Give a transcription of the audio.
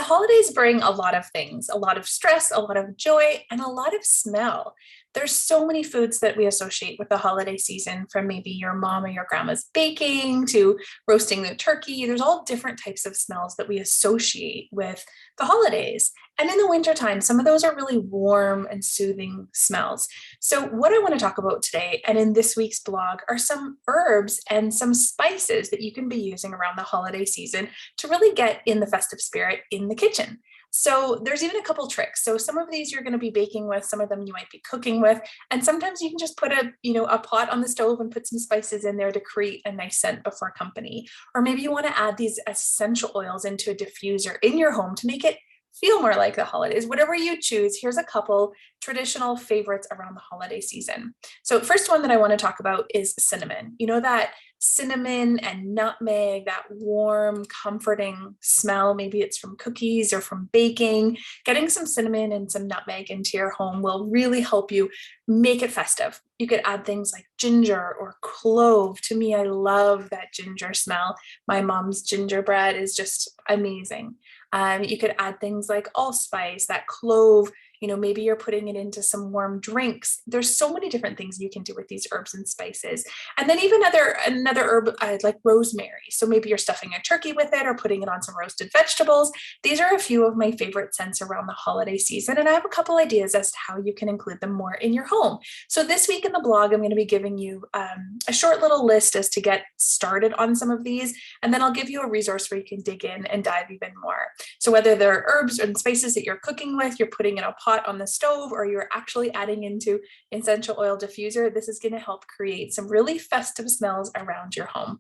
The holidays bring a lot of things, a lot of stress, a lot of joy, and a lot of smell. There's so many foods that we associate with the holiday season, from maybe your mom or your grandma's baking to roasting the turkey. There's all different types of smells that we associate with the holidays. And in the wintertime, some of those are really warm and soothing smells. So, what I want to talk about today and in this week's blog are some herbs and some spices that you can be using around the holiday season to really get in the festive spirit in the kitchen. So there's even a couple tricks. So some of these you're going to be baking with, some of them you might be cooking with, and sometimes you can just put a pot on the stove and put some spices in there to create a nice scent before company. Or maybe you want to add these essential oils into a diffuser in your home to make it feel more like the holidays. Whatever you choose, here's a couple traditional favorites around the holiday season. So first one that I want to talk about is cinnamon. You know that cinnamon and nutmeg, that warm, comforting smell. Maybe it's from cookies or from baking. Getting some cinnamon and some nutmeg into your home will really help you make it festive. You could add things like ginger or clove. To me, I love that ginger smell. My mom's gingerbread is just amazing. You could add things like allspice, that clove. Maybe you're putting it into some warm drinks. There's so many different things you can do with these herbs and spices. And then even another herb like rosemary. So maybe you're stuffing a turkey with it or putting it on some roasted vegetables. These are a few of my favorite scents around the holiday season. And I have a couple ideas as to how you can include them more in your home. So this week in the blog, I'm going to be giving you a short little list as to get started on some of these. And then I'll give you a resource where you can dig in and dive even more. So whether they're herbs and spices that you're cooking with, you're putting in a pot on the stove, or you're actually adding into essential oil diffuser, this is going to help create some really festive smells around your home.